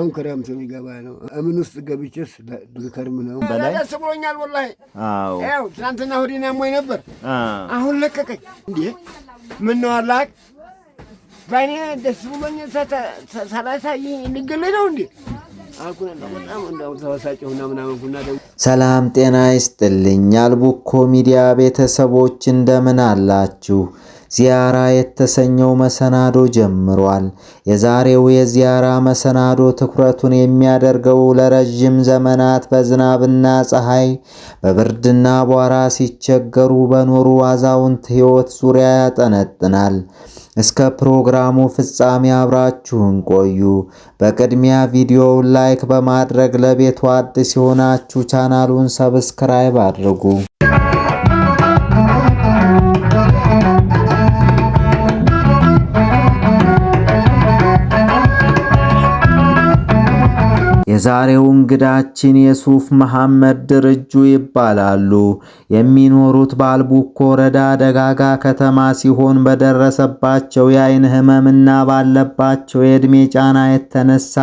አሁን ክረምት የሚገባ ነው። ምን ውስጥ ገብቼስ ልከርም ነው። በላይ ደስ ብሎኛል ወላሂ። አዎ ያው ትናንትና ሆዴን ያሞኝ ነበር። አሁን ለቀቀኝ። እንዴ ምን ነው አላህ ባኔ ደስ ብሎኝ ሰላሳይ ልገለኝ ነው እንዴ? ሰላም ጤና ይስጥልኝ። አልቡኮ ሚዲያ ቤተሰቦች እንደምን አላችሁ? ዚያራ የተሰኘው መሰናዶ ጀምሯል። የዛሬው የዚያራ መሰናዶ ትኩረቱን የሚያደርገው ለረጅም ዘመናት በዝናብና ፀሐይ በብርድና አቧራ ሲቸገሩ በኖሩ አዛውንት ሕይወት ዙሪያ ያጠነጥናል። እስከ ፕሮግራሙ ፍጻሜ አብራችሁን ቆዩ። በቅድሚያ ቪዲዮውን ላይክ በማድረግ ለቤቱ አዲስ የሆናችሁ ቻናሉን ሰብስክራይብ አድርጉ። የዛሬው እንግዳችን የሱፍ መሐመድ ድርጁ ይባላሉ። የሚኖሩት በአልቡኮ ወረዳ ደጋጋ ከተማ ሲሆን በደረሰባቸው የአይን ህመምና ባለባቸው የዕድሜ ጫና የተነሳ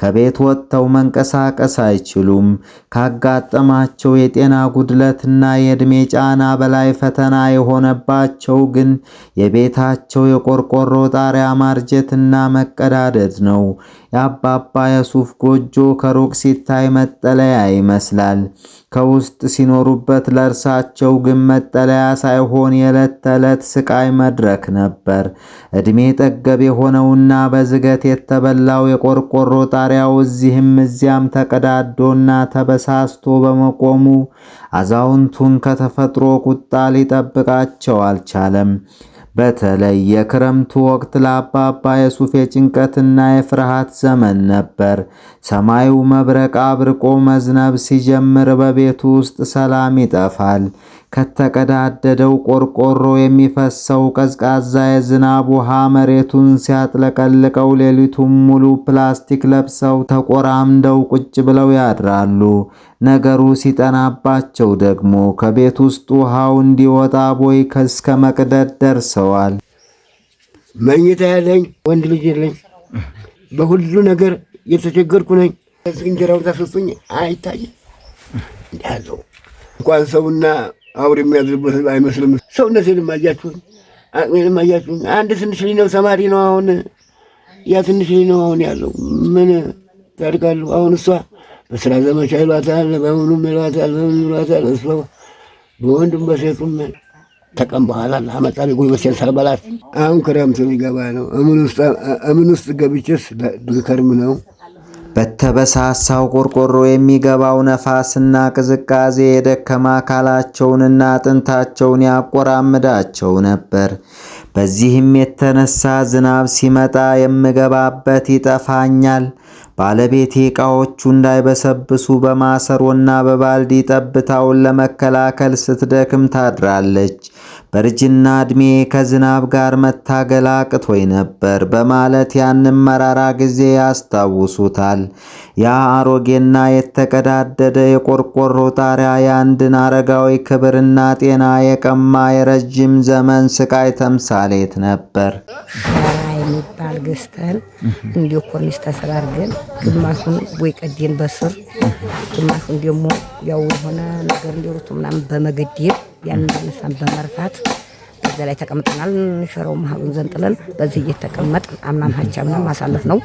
ከቤት ወጥተው መንቀሳቀስ አይችሉም። ካጋጠማቸው የጤና ጉድለትና የዕድሜ ጫና በላይ ፈተና የሆነባቸው ግን የቤታቸው የቆርቆሮ ጣሪያ ማርጀትና መቀዳደድ ነው። የአባባ የሱፍ ጎጆ ከሩቅ ሲታይ መጠለያ ይመስላል። ከውስጥ ሲኖሩበት ለእርሳቸው ግን መጠለያ ሳይሆን የዕለት ተዕለት ስቃይ መድረክ ነበር። ዕድሜ ጠገብ የሆነውና በዝገት የተበላው የቆርቆሮ ጣሪያው እዚህም እዚያም ተቀዳዶና ተበሳስቶ በመቆሙ አዛውንቱን ከተፈጥሮ ቁጣ ሊጠብቃቸው አልቻለም። በተለይ የክረምቱ ወቅት ለአባባ የሱፍ የጭንቀትና የፍርሃት ዘመን ነበር። ሰማዩ መብረቅ አብርቆ መዝነብ ሲጀምር በቤቱ ውስጥ ሰላም ይጠፋል። ከተቀዳደደው ቆርቆሮ የሚፈሰው ቀዝቃዛ የዝናብ ውሃ መሬቱን ሲያጥለቀልቀው ሌሊቱን ሙሉ ፕላስቲክ ለብሰው ተቆራምደው ቁጭ ብለው ያድራሉ። ነገሩ ሲጠናባቸው ደግሞ ከቤት ውስጥ ውሃው እንዲወጣ ቦይ እስከ መቅደድ ደርሰዋል። መኝታ ያለኝ ወንድ ልጅ የለኝ። በሁሉ ነገር የተቸገርኩ ነኝ። እንጀራውን ታስወጡኝ አይታይም። እንዲያለው እንኳን ሰውና አውር የሚያዝርበት አይመስልም። ሰውነቴንም አያችሁኝ፣ አቅሜንም አያችሁኝ። አንድ ትንሽ ልጅ ነው፣ ተማሪ ነው። አሁን ያ ትንሽ ልጅ ነው አሁን ያለው። ምን ታድጋለሁ? አሁን እሷ በስራ ዘመቻ ይሏታል፣ በምኑም ይሏታል፣ በምን ይሏታል። እሷ በወንድም በሴቱም ተቀም በኋላ አመጣሪ ጉልበቴን ሳልበላት። አሁን ክረምት የሚገባ ነው። እምን ውስጥ ገብቼስ ልከርም ነው። በተበሳሳው ቆርቆሮ የሚገባው ነፋስና ቅዝቃዜ የደከማ አካላቸውንና አጥንታቸውን ያቆራምዳቸው ነበር። በዚህም የተነሳ ዝናብ ሲመጣ የምገባበት ይጠፋኛል። ባለቤቴ ዕቃዎቹ እንዳይበሰብሱ በማሰሮና በባልዲ ጠብታውን ለመከላከል ስትደክም ታድራለች። በእርጅና ዕድሜ ከዝናብ ጋር መታገል አቅቶኝ ነበር በማለት ያንን መራራ ጊዜ ያስታውሱታል። ያ አሮጌና የተቀዳደደ የቆርቆሮ ጣሪያ የአንድን አረጋዊ ክብርና ጤና የቀማ የረጅም ዘመን ስቃይ ተምሳሌት ነበር። የሚባል ገዝተን እንዲሁ ኮርኒስ ተሰራርገን ግማሹን ወይ ቀዴን በስር ግማሹን ደግሞ ያው የሆነ ነገር ሊሩት ምናምን በመገደል ያን እንደነሳን በመርፋት በዛ ላይ ተቀምጠናል። ሸራው ማህሉን ዘንጥለን በዚህ እየተቀመጥን አምናም ሀቻምናም ማሳለፍ ነው።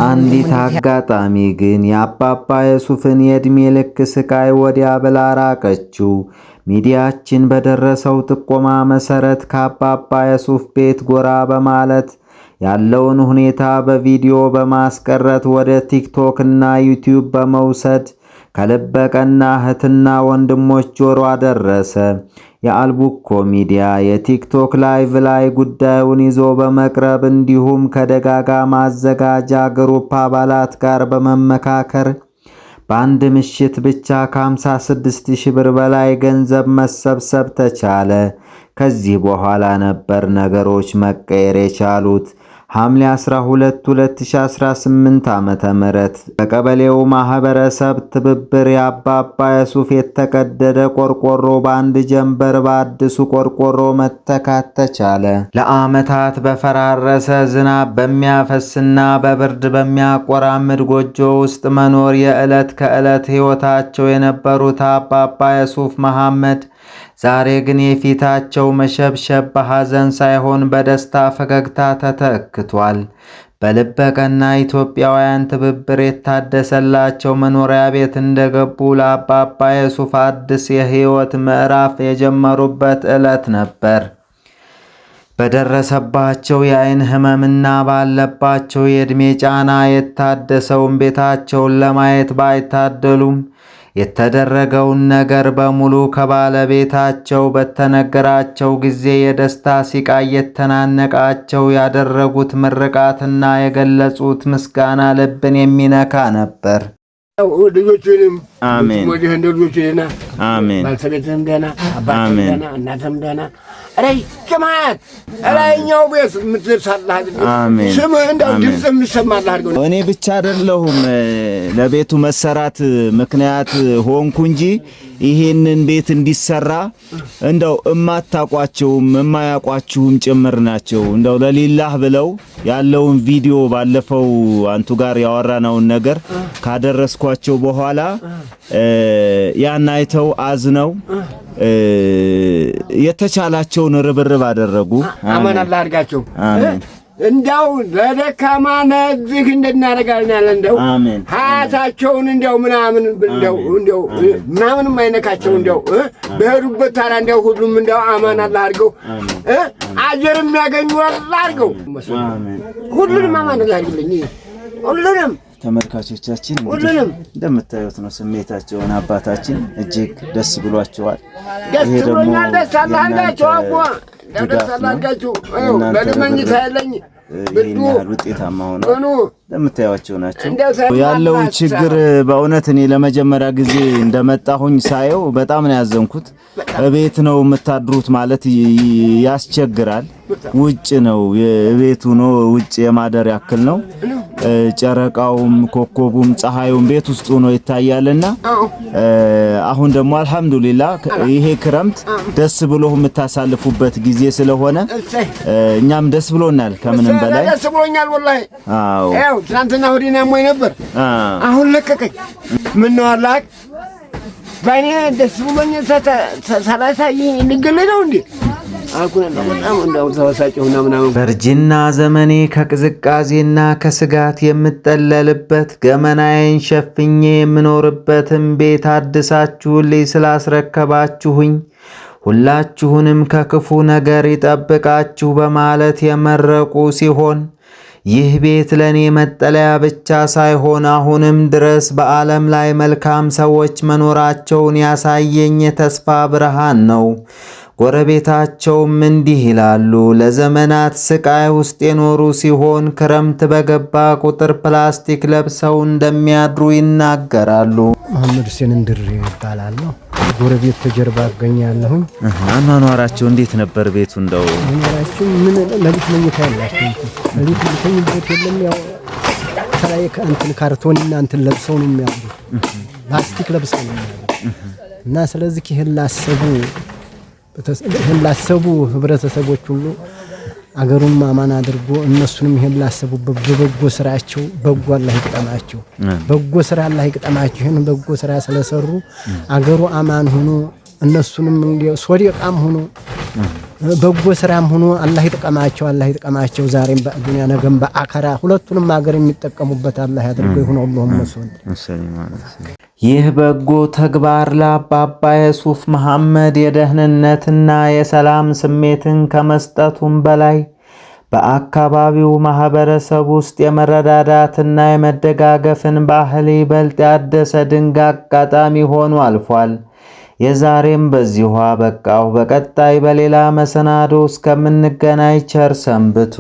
አንዲት አጋጣሚ ግን የአባባ የሱፍን የዕድሜ ልክ ስቃይ ወዲያ ብላ ራቀችው። ሚዲያችን በደረሰው ጥቆማ መሰረት ከአባባ የሱፍ ቤት ጎራ በማለት ያለውን ሁኔታ በቪዲዮ በማስቀረት ወደ ቲክቶክ እና ዩቲዩብ በመውሰድ ከልበቀና እህትና ወንድሞች ጆሮ አደረሰ። የአልቡኮ ሚዲያ የቲክቶክ ላይቭ ላይ ጉዳዩን ይዞ በመቅረብ እንዲሁም ከደጋጋ ማዘጋጃ ግሩፕ አባላት ጋር በመመካከር በአንድ ምሽት ብቻ ከ56,000 ብር በላይ ገንዘብ መሰብሰብ ተቻለ። ከዚህ በኋላ ነበር ነገሮች መቀየር የቻሉት። ሐምሌ 12 2018 ዓ.ም በቀበሌው ማህበረሰብ ትብብር የአባባ የሱፍ የተቀደደ ቆርቆሮ በአንድ ጀንበር በአዲሱ ቆርቆሮ መተካት ተቻለ። ለዓመታት በፈራረሰ ዝናብ በሚያፈስና በብርድ በሚያቆራምድ ጎጆ ውስጥ መኖር የዕለት ከዕለት ሕይወታቸው የነበሩት አባባ የሱፍ መሐመድ ዛሬ ግን የፊታቸው መሸብሸብ በሐዘን ሳይሆን በደስታ ፈገግታ ተተክቷል። በልበ ቀና ኢትዮጵያውያን ትብብር የታደሰላቸው መኖሪያ ቤት እንደገቡ ለአባባ የሱፍ አዲስ የሕይወት ምዕራፍ የጀመሩበት ዕለት ነበር። በደረሰባቸው የዓይን ህመምና ባለባቸው የዕድሜ ጫና የታደሰውን ቤታቸውን ለማየት ባይታደሉም የተደረገውን ነገር በሙሉ ከባለቤታቸው በተነገራቸው ጊዜ የደስታ ሲቃ የተናነቃቸው ያደረጉት ምርቃትና የገለጹት ምስጋና ልብን የሚነካ ነበር። ልጆችንም አሜን ወዲህ እንደ ልጆችና አሜን ባልተቤትም ደህና አባትም ደህና እናትም ደህና ረጅማት ላይኛው ቤት የምትደርሳለህ አድርገው ስምህ እንደው ድምፅ የሚሰማልህ አድርገው። እኔ ብቻ አይደለሁም ለቤቱ መሰራት ምክንያት ሆንኩ እንጂ ይሄንን ቤት እንዲሰራ እንደው እማታቋቸውም እማያቋችሁም ጭምር ናቸው። እንደው ለሊላህ ብለው ያለውን ቪዲዮ ባለፈው አንቱ ጋር ያወራነውን ነገር ካደረስኳቸው በኋላ ያን አይተው አዝነው የተቻላቸውን ርብርብ አደረጉ። አማን አላህ አድርጋቸው። እንዳው ለደካማ ነዚህ እንደናረጋልና እንደው ሀያታቸውን እንደው ምናምን እንደው ምናምንም አይነካቸው እንደው በሄዱበት ታራ እንደው ሁሉም እንደው አማን አላህ አድርገው አጀርም ያገኙ አላህ አድርገው። ሁሉንም አማን አላህ አድርግልኝ ሁሉንም። ተመልካቾቻችን እንደምታዩት ነው ስሜታቸውን። አባታችን እጅግ ደስ ብሏቸዋል። ደስ ብሎኛል። ደስ አላህ አድርጋቸው አቦ ደስ አላህ አድርጋቸው። ለመኝታ ያለኝ ብዱ ውጤታማ ሆነው ለምታዩቸው ናቸው። ያለው ችግር በእውነት እኔ ለመጀመሪያ ጊዜ እንደመጣሁኝ ሳየው በጣም ነው ያዘንኩት። ቤት ነው የምታድሩት ማለት ያስቸግራል። ውጭ ነው የቤቱ ነው ውጭ የማደር ያክል ነው። ጨረቃውም ኮኮቡም ፀሐዩም ቤት ውስጥ ነው ይታያልና አሁን ደግሞ አልহামዱሊላህ ይሄ ክረምት ደስ ብሎ የምታሳልፉበት ጊዜ ስለሆነ እኛም ደስ ብሎናል። ከምንም በላይ ደስ ብሎኛል ወላሂ። አዎ ትናንትና ወዲና ሞይ ነበር አሁን ለቀቀኝ። ምን ነው አላህ ባኔ ደስ ብሎኝ ሰላሳይ ንገለለው እንዴ በርጅና ዘመኔ ከቅዝቃዜና ከስጋት የምጠለልበት ገመናዬን ሸፍኜ የምኖርበትን ቤት አድሳችሁልኝ ስላስረከባችሁኝ ሁላችሁንም ከክፉ ነገር ይጠብቃችሁ በማለት የመረቁ ሲሆን ይህ ቤት ለኔ መጠለያ ብቻ ሳይሆን አሁንም ድረስ በዓለም ላይ መልካም ሰዎች መኖራቸውን ያሳየኝ የተስፋ ብርሃን ነው። ጎረቤታቸውም እንዲህ ይላሉ። ለዘመናት ስቃይ ውስጥ የኖሩ ሲሆን ክረምት በገባ ቁጥር ፕላስቲክ ለብሰው እንደሚያድሩ ይናገራሉ። መሐመድ ሁሴን እንድር ይባላል። ጎረቤት ተጀርባ አገኛለሁኝ። አኗኗራቸው እንዴት ነበር? ቤቱ እንደው አኗኗራቸው ምን ለሊት መኝታ ያላቸው ለሊት ልተኝበት የለም። ያው ተላይ ከእንትን ካርቶንና እንትን ለብሰው ነው የሚያድሩ። ፕላስቲክ ለብሰው ነው የሚያድሩ እና ስለዚህ ይሄን ላሰቡ ህብረተሰቦች ሁሉ አገሩን ማማን አድርጎ እነሱንም ይሄን ላሰቡበት በበጎ ስራቸው በጎ አላህ ይቅጠማቸው። በጎ ስራ አላህ ይቅጠማቸው። ይሄን በጎ ስራ ስለሰሩ አገሩ አማን ሆኖ እነሱንም እንዲው ሶዲቃም ሆኖ በጎ ስራም ሆኖ አላህ ይጥቀማቸው። አላህ ይጥቀማቸው። ዛሬም በዱንያ ነገም በአኸራ ሁለቱንም አገር የሚጠቀሙበት አላህ ያድርገው። ይሁን ሁሉም መስዋዕት ይህ በጎ ተግባር ለአባባ የሱፍ መሐመድ የደህንነትና የሰላም ስሜትን ከመስጠቱም በላይ በአካባቢው ማህበረሰብ ውስጥ የመረዳዳትና የመደጋገፍን ባህል ይበልጥ ያደሰ ድንቅ አጋጣሚ ሆኖ አልፏል። የዛሬም በዚሁ አበቃው። በቀጣይ በሌላ መሰናዶ እስከምንገናኝ ቸር ሰንብቱ።